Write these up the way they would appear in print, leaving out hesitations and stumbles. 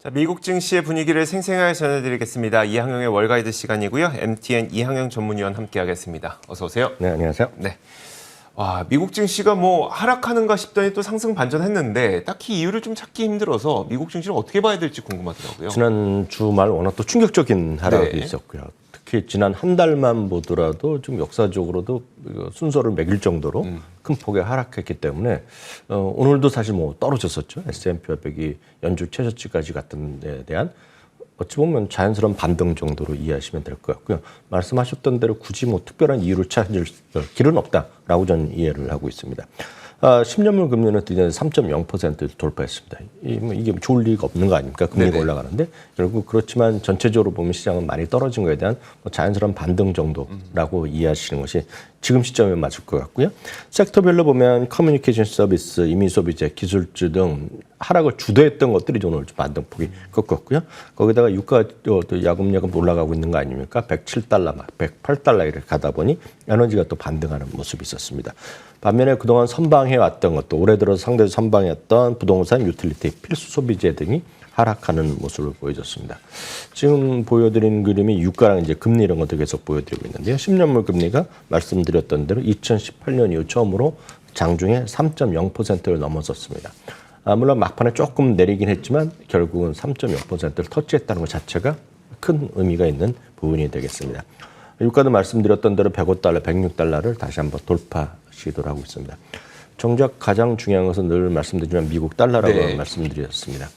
자, 미국 증시의 분위기를 생생하게 전해드리겠습니다. 이항영의 월가이드 시간이고요. MTN 이항영 전문위원 함께하겠습니다. 어서 오세요. 네, 안녕하세요. 네. 와, 미국 증시가 뭐 하락하는가 싶더니 또 상승 반전했는데 딱히 이유를 좀 찾기 힘들어서 미국 증시를 어떻게 봐야 될지 궁금하더라고요. 지난 주말 워낙 또 충격적인 하락이 네. 있었고요. 특히 지난 한 달만 보더라도 좀 역사적으로도 순서를 매길 정도로 큰 폭의 하락했기 때문에 오늘도 사실 뭐 떨어졌었죠. S&P 500이 연중 최저치까지 갔던 데에 대한 어찌 보면 자연스러운 반등 정도로 이해하시면 될 것 같고요. 말씀하셨던 대로 굳이 뭐 특별한 이유를 찾을 길은 없다라고 저는 이해를 하고 있습니다. 10년물 금리는 드디어 3.0%를 돌파했습니다. 이게 좋을 리가 없는 거 아닙니까? 금리가 네네. 올라가는데 결국 그렇지만 전체적으로 보면 시장은 많이 떨어진 거에 대한 자연스러운 반등 정도라고 이해하시는 것이 지금 시점에 맞을 것 같고요. 섹터별로 보면 커뮤니케이션 서비스, 이민소비재, 기술주 등 하락을 주도했던 것들이 오늘 좀 반등폭이 컸고요. 거기다가 유가 야금야금 올라가고 있는 거 아닙니까? 107달러, 108달러 이렇게 가다 보니 에너지가 또 반등하는 모습이 있었습니다. 반면에 그동안 선방해왔던 것도 올해 들어서 상대적으로 선방했던 부동산, 유틸리티, 필수 소비재 등이 하락하는 모습을 보여줬습니다. 지금 보여드리는 그림이 유가랑 이제 금리 이런 것들 계속 보여드리고 있는데요. 10년물 금리가 말씀드렸던 대로 2018년 이후 처음으로 장중에 3.0%를 넘어섰습니다. 물론 막판에 조금 내리긴 했지만 결국은 3.0%를 터치했다는 것 자체가 큰 의미가 있는 부분이 되겠습니다. 유가도 말씀드렸던 대로 105달러, 106달러를 다시 한번 돌파 시도를 하고 있습니다. 정작 가장 중요한 것은 늘 말씀드리지만 미국 달러라고 말씀드렸습니다.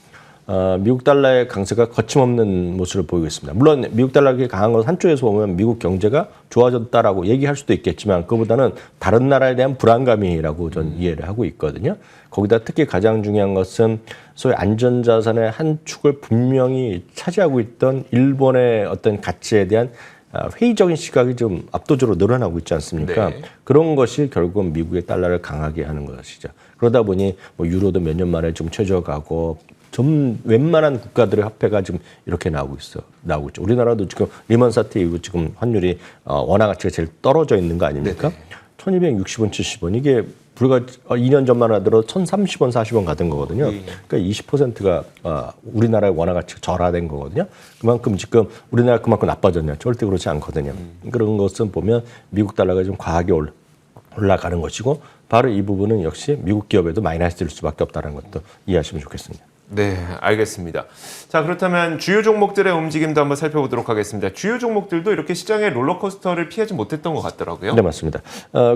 미국 달러의 강세가 거침없는 모습을 보이고 있습니다. 물론 미국 달러가 강한 것은 한쪽에서 보면 미국 경제가 좋아졌다라고 얘기할 수도 있겠지만 그보다는 다른 나라에 대한 불안감이라고 저는 이해를 하고 있거든요. 거기다 특히 가장 중요한 것은 소위 안전자산의 한 축을 분명히 차지하고 있던 일본의 어떤 가치에 대한 회의적인 시각이 좀 압도적으로 늘어나고 있지 않습니까? 네. 그런 것이 결국은 미국의 달러를 강하게 하는 것이죠. 그러다 보니 뭐 유로도 몇 년 만에 좀 최저가고 좀 웬만한 국가들의 화폐가 지금 이렇게 나오고 있죠. 우리나라도 지금 리먼 사태 이후 지금 환율이 원화 가치가 제일 떨어져 있는 거 아닙니까? 네네. 1260원, 70원 이게 불과 2년 전만 하더라도 1030원, 40원 가던 거거든요. 그러니까 20%가 우리나라의 원화 가치가 절하된 거거든요. 그만큼 지금 우리나라 그만큼 나빠졌냐? 절대 그렇지 않거든요. 그런 것은 보면 미국 달러가 좀 과하게 올라가는 것이고 바로 이 부분은 역시 미국 기업에도 마이너스일 수밖에 없다는 것도 이해하시면 좋겠습니다. 네, 알겠습니다. 자, 그렇다면 주요 종목들의 움직임도 한번 살펴보도록 하겠습니다. 주요 종목들도 이렇게 시장의 롤러코스터를 피하지 못했던 것 같더라고요. 네, 맞습니다.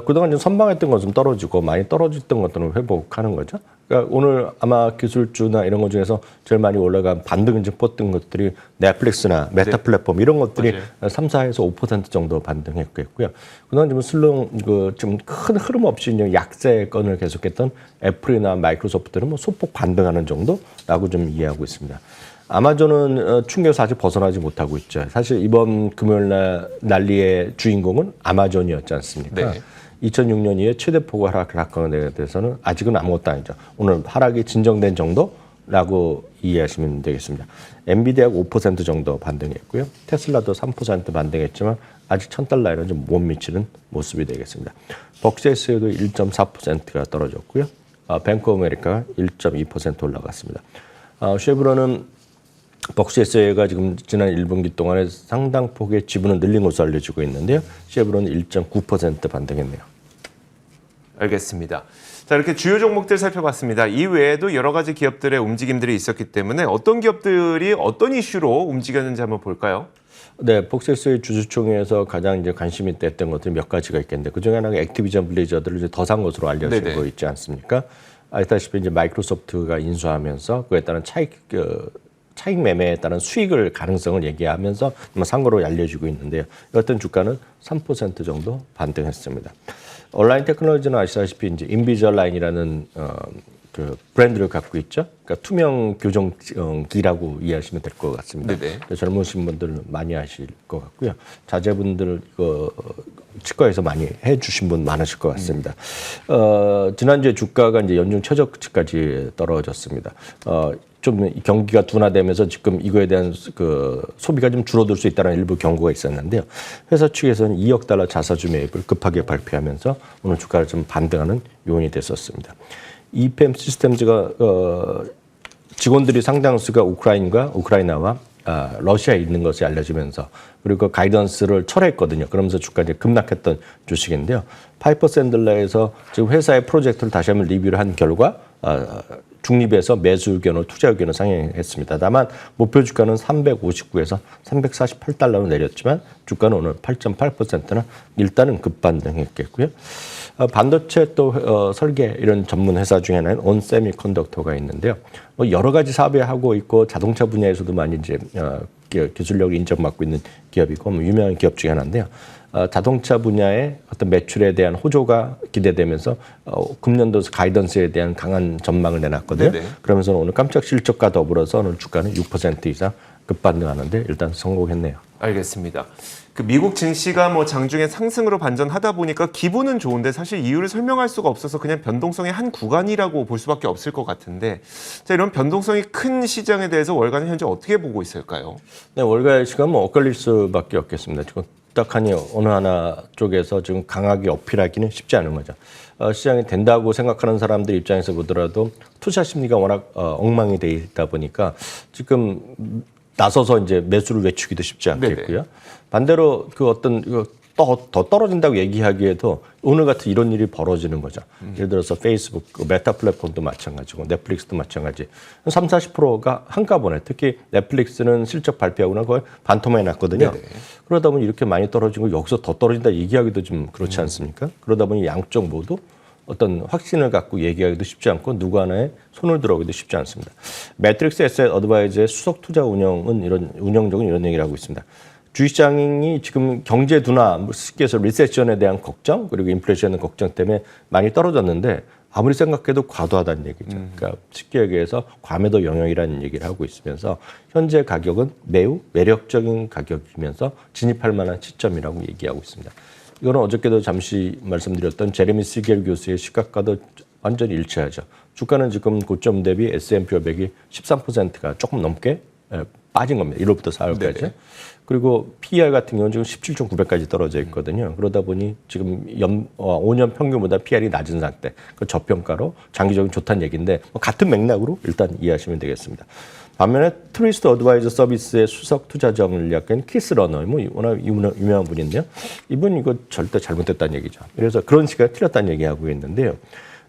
그동안 좀 선방했던 건 좀 떨어지고 많이 떨어졌던 것들은 회복하는 거죠. 그러니까 오늘 아마 기술주나 이런 것 중에서 제일 많이 올라간 반등을 좀 뻗던 것들이 넷플릭스나 메타 플랫폼 이런 것들이 맞아요. 3, 4에서 5% 정도 반등했고요. 그동안 좀 좀 큰 흐름 없이 이제 약세권을 계속했던 애플이나 마이크로소프트는 뭐 소폭 반등하는 정도라고 좀 이해하고 있습니다. 아마존은 충격에서 아직 벗어나지 못하고 있죠. 사실 이번 금요일 날 난리의 주인공은 아마존이었지 않습니까? 네. 2006년 이후에 최대폭의 하락한 데 대해서는 아직은 아무것도 아니죠. 오늘 하락이 진정된 정도라고 이해하시면 되겠습니다. 엔비디아가 5% 정도 반등했고요. 테슬라도 3% 반등했지만 아직 1000달러에는 좀 못 미치는 모습이 되겠습니다. 벅스에스도 1.4%가 떨어졌고요. 뱅크 오브 아메리카가 1.2% 올라갔습니다. 쉐브론은 벅스에스가 지금 지난 1분기 동안에 상당 폭의 지분을 늘린 것으로 알려지고 있는데요. 쉐브론은 1.9% 반등했네요. 알겠습니다. 자, 이렇게 주요 종목들 살펴봤습니다. 이 외에도 여러 가지 기업들의 움직임들이 있었기 때문에 어떤 기업들이 어떤 이슈로 움직였는지 한번 볼까요? 네, 벅스에스의 주주총회에서 가장 이제 관심이 있던 것들이 몇 가지가 있겠는데 그 중에 하나가 액티비전 블리자드를 이제 더 산 것으로 알려지고 있지 않습니까? 알다시피 이제 마이크로소프트가 인수하면서 그에 따른 차익 매매에 따른 수익을 가능성을 얘기하면서 산 거로 알려지고 있는데요. 어떤 주가는 3% 정도 반등했습니다. 온라인 테크놀로지는 아시다시피 이제 인비저라인이라는 그 브랜드를 갖고 있죠. 그러니까 투명 교정기라고 이해하시면 될 것 같습니다. 젊으신 분들 많이 아실 것 같고요. 자제분들 치과에서 많이 해주신 분 많으실 것 같습니다. 지난주에 주가가 이제 연중 최저치까지 떨어졌습니다. 좀 경기가 둔화되면서 지금 이거에 대한 그 소비가 좀 줄어들 수 있다는 일부 경고가 있었는데요. 회사 측에서는 2억 달러 자사주 매입을 급하게 발표하면서 오늘 주가를 좀 반등하는 요인이 됐었습니다. EPM 시스템즈가 직원들이 상당수가 우크라이나와 러시아에 있는 것이 알려지면서 그리고 그 가이던스를 철회했거든요. 그러면서 주가가 급락했던 주식인데요. 파이퍼 샌들러에서 지금 회사의 프로젝트를 다시 한번 리뷰를 한 결과 중립에서 매수 의견을 투자 의견을 상향했습니다. 다만 목표 주가는 359에서 348달러로 내렸지만 주가는 오늘 8.8%는 일단은 급반등했겠고요. 반도체 또 설계 이런 전문 회사 중에 하나는 온세미컨덕터가 있는데요. 뭐 여러 가지 사업에 하고 있고 자동차 분야에서도 많이 이제 기술력을 인정받고 있는 기업이고 뭐 유명한 기업 중에 하나인데요. 자동차 분야의 어떤 매출에 대한 호조가 기대되면서 금년도 가이던스에 대한 강한 전망을 내놨거든요. 네네. 그러면서 오늘 깜짝 실적과 더불어서 오늘 주가는 6% 이상 급반등하는데 일단 성공했네요. 알겠습니다. 그 미국 증시가 뭐 장중에 상승으로 반전하다 보니까 기분은 좋은데 사실 이유를 설명할 수가 없어서 그냥 변동성의 한 구간이라고 볼 수밖에 없을 것 같은데, 자, 이런 변동성이 큰 시장에 대해서 월가는 현재 어떻게 보고 있을까요? 네, 월가의 시간 뭐 엇갈릴 수밖에 없겠습니다. 지금 딱하니 어느 하나 쪽에서 지금 강하게 어필하기는 쉽지 않은 거죠. 시장이 된다고 생각하는 사람들 입장에서 보더라도 투자 심리가 워낙 엉망이 돼 있다 보니까 지금 나서서 이제 매수를 외치기도 쉽지 않겠고요. 네네. 반대로 그 어떤 더 떨어진다고 얘기하기에도 오늘 같은 이런 일이 벌어지는 거죠. 예를 들어서 페이스북, 메타 플랫폼도 마찬가지고 넷플릭스도 마찬가지. 30~40%가 한꺼번에 특히 넷플릭스는 실적 발표하고는 거의 반토막이 났거든요. 네네. 그러다 보니 이렇게 많이 떨어지고 여기서 더 떨어진다 얘기하기도 좀 그렇지 않습니까? 그러다 보니 양쪽 모두 어떤 확신을 갖고 얘기하기도 쉽지 않고 누구 하나에 손을 들어오기도 쉽지 않습니다. 매트릭스 에셋 어드바이저의 수석 투자 운영은 운영적인 이런 얘기를 하고 있습니다. 주식시장이 지금 경제 둔화, 쉽게 해서 리세션에 대한 걱정 그리고 인플레이션의 걱정 때문에 많이 떨어졌는데 아무리 생각해도 과도하다는 얘기죠. 그러니까 쉽게 얘기해서 과매도 영역이라는 얘기를 하고 있으면서 현재 가격은 매우 매력적인 가격이면서 진입할 만한 시점이라고 얘기하고 있습니다. 이거는 어저께도 잠시 말씀드렸던 제레미 시겔 교수의 시각과도 완전히 일치하죠. 주가는 지금 고점 대비 S&P 500이 13%가 조금 넘게 빠진 겁니다. 1월부터 4월까지. 네네. 그리고 PER 같은 경우는 지금 17.9배까지 떨어져 있거든요. 그러다 보니 지금 5년 평균보다 PER이 낮은 상태. 그 저평가로 장기적인 좋다는 얘기인데 같은 맥락으로 일단 이해하시면 되겠습니다. 반면에 트리스트 어드바이저 서비스의 수석 투자 전략가인 키스 러너, 뭐 워낙 유명한 분인데요. 이분 이거 절대 잘못됐다는 얘기죠. 그래서 그런 시각이 틀렸다는 얘기하고 있는데요.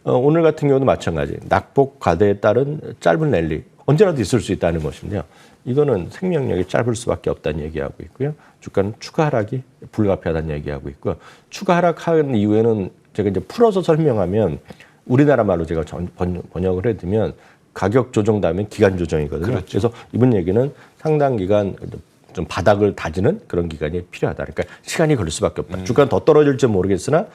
오늘 같은 경우도 마찬가지. 낙폭 과대에 따른 짧은 랠리 언제라도 있을 수 있다는 것인데요. 이거는 생명력이 짧을 수밖에 없다는 얘기하고 있고요. 주가는 추가 하락이 불가피하다는 얘기하고 있고요. 추가 하락한 이후에는 제가 이제 풀어서 설명하면 우리나라 말로 제가 번역을 해두면 가격 조정 다음에 기간 조정이거든요. 그렇죠. 그래서 이번 얘기는 상당 기간 좀 바닥을 다지는 그런 기간이 필요하다. 그러니까 시간이 걸릴 수밖에 없다. 주가는 더 떨어질지 모르겠으나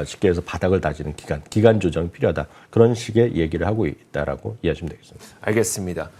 쉽게 해서 바닥을 다지는 기간 조정이 필요하다. 그런 식의 얘기를 하고 있다라고 이해하시면 되겠습니다. 알겠습니다.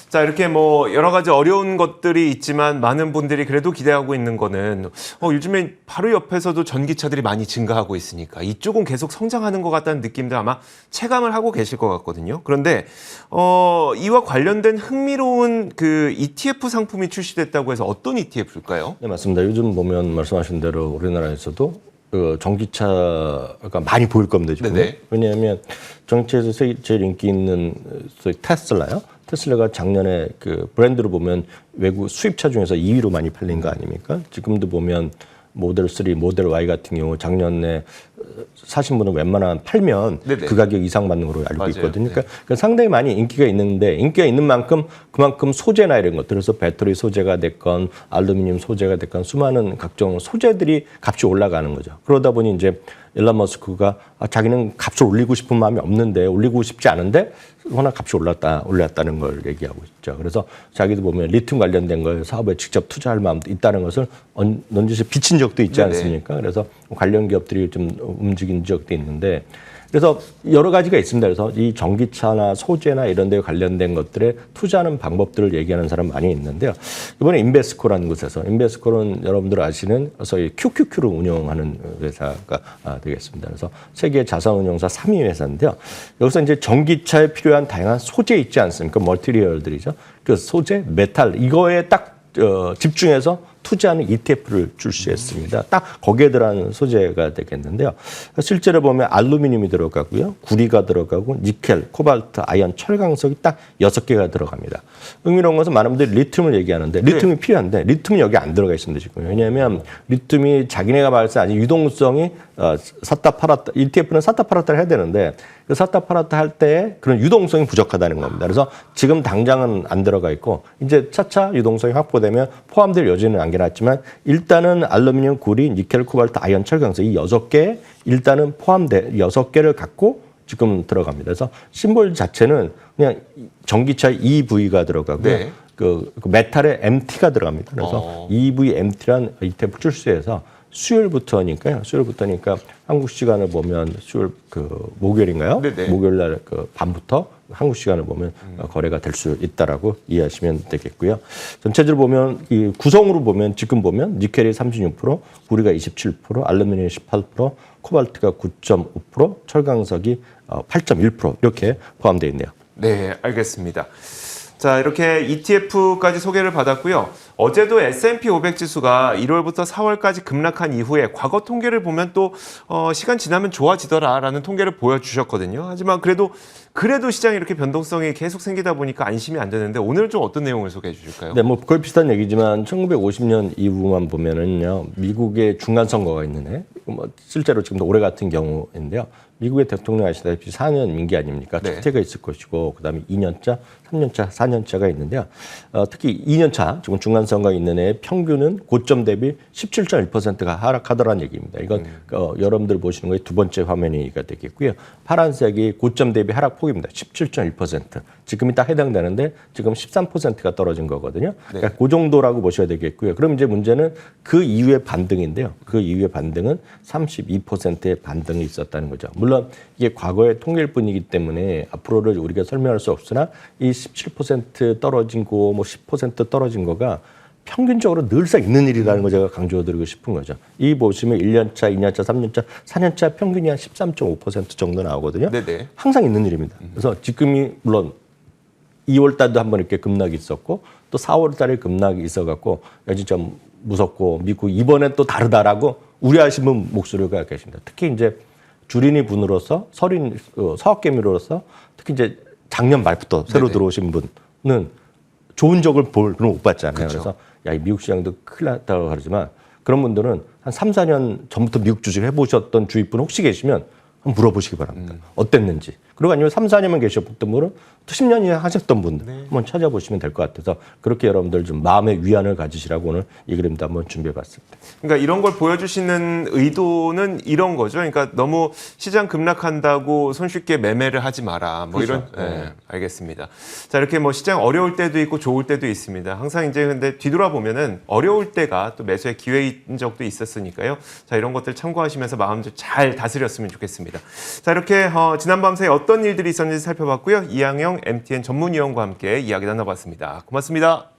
자, 이렇게 뭐 여러 가지 어려운 것들이 있지만 많은 분들이 그래도 기대하고 있는 거는 요즘에 바로 옆에서도 전기차들이 많이 증가하고 있으니까 이쪽은 계속 성장하는 것 같다는 느낌도 아마 체감을 하고 계실 것 같거든요. 그런데 이와 관련된 흥미로운 그 ETF 상품이 출시됐다고 해서 어떤 ETF일까요? 네, 맞습니다. 요즘 보면 말씀하신 대로 우리나라에서도 그 전기차가 많이 보일 겁니다. 지금. 왜냐하면 전기차에서 제일 인기 있는 소위 테슬라요. 테슬라가 작년에 그 브랜드로 보면 외국 수입차 중에서 2위로 많이 팔린 거 아닙니까? 지금도 보면 모델 3, 모델 Y 같은 경우 작년에 사신 분은 웬만하면 팔면 네네. 그 가격 이상 받는 걸로 알고 맞아요. 있거든요. 그러니까 상당히 많이 인기가 있는데 인기가 있는 만큼 그만큼 소재나 이런 것들, 그래서 배터리 소재가 됐건 알루미늄 소재가 됐건 수많은 각종 소재들이 값이 올라가는 거죠. 그러다 보니 이제 일론 머스크가 자기는 값을 올리고 싶은 마음이 없는데 올리고 싶지 않은데 워낙 값이 올랐다는 걸 얘기하고 있죠. 그래서 자기도 보면 리튬 관련된 걸 사업에 직접 투자할 마음도 있다는 것을 넌지시 비친 적도 있지 않습니까? 그래서 관련 기업들이 좀 움직인 적도 있는데 그래서 여러 가지가 있습니다. 그래서 이 전기차나 소재나 이런 데 관련된 것들에 투자하는 방법들을 얘기하는 사람 많이 있는데요. 이번에 인베스코라는 곳에서 인베스코는 여러분들 아시는 소위 QQQ를 운영하는 회사가 되겠습니다. 그래서 세계 자산운용사 3위 회사인데요. 여기서 이제 전기차에 필요한 다양한 소재 있지 않습니까? 멀티리얼들이죠. 그 소재, 메탈 이거에 딱 집중해서 투자하는 ETF를 출시했습니다. 딱 거기에 들어가는 소재가 되겠는데요. 실제로 보면 알루미늄이 들어가고요. 구리가 들어가고 니켈, 코발트, 아연, 철강석이 딱 6개가 들어갑니다. 흥미로운 것은 많은 분들이 리튬을 얘기하는데 리튬이 필요한데 리튬이 여기 안 들어가 있습니다. 지금. 왜냐하면 리튬이 자기네가 말해서 아직 유동성이 샀다 팔았다 ETF는 샀다 팔았다를 해야 되는데 그 샀다 팔았다 할 때 그런 유동성이 부족하다는 겁니다. 그래서 지금 당장은 안 들어가 있고 이제 차차 유동성이 확보되면 포함될 여지는 안겨놨지만 일단은 알루미늄, 구리, 니켈, 코발트, 아연, 철강석 이 6개 일단은 포함돼 6개를 갖고 지금 들어갑니다. 그래서 심볼 자체는 그냥 전기차 EV가 들어가고 네. 그 메탈에 MT가 들어갑니다. 그래서 EV, MT란 ETF 출시해서 수요일부터니까 한국 시간을 보면 수요일 목요일인가요? 네네. 목요일 날 밤부터 한국 시간을 보면 거래가 될 수 있다라고 이해하시면 되겠고요. 전체적으로 보면 이 구성으로 보면 지금 보면 니켈이 36%, 구리가 27%, 알루미늄이 18%, 코발트가 9.5%, 철강석이 8.1% 이렇게 포함되어 있네요. 네, 알겠습니다. 자, 이렇게 ETF까지 소개를 받았고요. 어제도 S&P 500 지수가 1월부터 4월까지 급락한 이후에 과거 통계를 보면 또 시간 지나면 좋아지더라라는 통계를 보여주셨거든요. 하지만 그래도 시장에 이렇게 변동성이 계속 생기다 보니까 안심이 안 되는데 오늘 좀 어떤 내용을 소개해 주실까요? 네, 뭐 거의 비슷한 얘기지만 1950년 이후만 보면은요, 미국의 중간 선거가 있는 뭐 실제로 지금도 올해 같은 경우인데요. 미국의 대통령 아시다시피 4년 임기 아닙니까? 네. 축제가 있을 것이고 그다음에 2년차, 3년차, 4년차가 있는데요. 특히 2년차 지금 중간 선거가 있는 해의 평균은 고점 대비 17.1%가 하락하더라는 얘기입니다. 이건 여러분들 보시는 거의 두 번째 화면이가 되겠고요. 파란색이 고점 대비 하락폭입니다. 17.1%. 지금이 딱 해당되는데 지금 13%가 떨어진 거거든요. 그러니까 그 정도라고 보셔야 되겠고요. 그럼 이제 문제는 그 이후의 반등인데요. 그 이후의 반등은 32%의 반등이 있었다는 거죠. 물론 이게 과거의 통계일 뿐이기 때문에 앞으로를 우리가 설명할 수 없으나 이 17% 떨어진 거, 뭐 10% 떨어진 거가 평균적으로 늘상 있는 일이라는 거 제가 강조드리고 싶은 거죠. 이 보시면 1년차, 2년차, 3년차, 4년차 평균이 한 13.5% 정도 나오거든요. 네네. 항상 있는 일입니다. 그래서 지금이 물론 2월 달도 한번 이렇게 급락이 있었고 또 4월 달에 급락이 있어갖고 야 진짜 무섭고 미국 이번에 또 다르다라고 우려하시는 목소리가 계십니다. 특히 이제 주린이 분으로서 서학개미로서 특히 이제 작년 말부터 새로 네네. 들어오신 분은 좋은 적을 볼 그런 못 봤잖아요. 그쵸. 그래서 야, 이 미국 시장도 큰일 났다고 그러지만 그런 분들은 한 3, 4년 전부터 미국 주식 해보셨던 주위 분 혹시 계시면 한번 물어보시기 바랍니다. 어땠는지. 그리고 아니면 3, 4년만 계셨던 분은 또 10년 이상 하셨던 분들 한번 찾아보시면 될 것 같아서 그렇게 여러분들 좀 마음의 위안을 가지시라고 오늘 이 그림도 한번 준비해봤습니다. 그러니까 이런 걸 보여주시는 의도는 이런 거죠. 그러니까 너무 시장 급락한다고 손쉽게 매매를 하지 마라. 뭐 그렇죠. 이런. 네, 알겠습니다. 자, 이렇게 뭐 시장 어려울 때도 있고 좋을 때도 있습니다. 항상 이제 근데 뒤돌아보면은 어려울 때가 또 매수의 기회인 적도 있었으니까요. 자, 이런 것들 참고하시면서 마음 좀 잘 다스렸으면 좋겠습니다. 자, 이렇게 지난 밤 사이 어떤 일들이 있었는지 살펴봤고요. 이항영 MTN 전문위원과 함께 이야기 나눠봤습니다. 고맙습니다.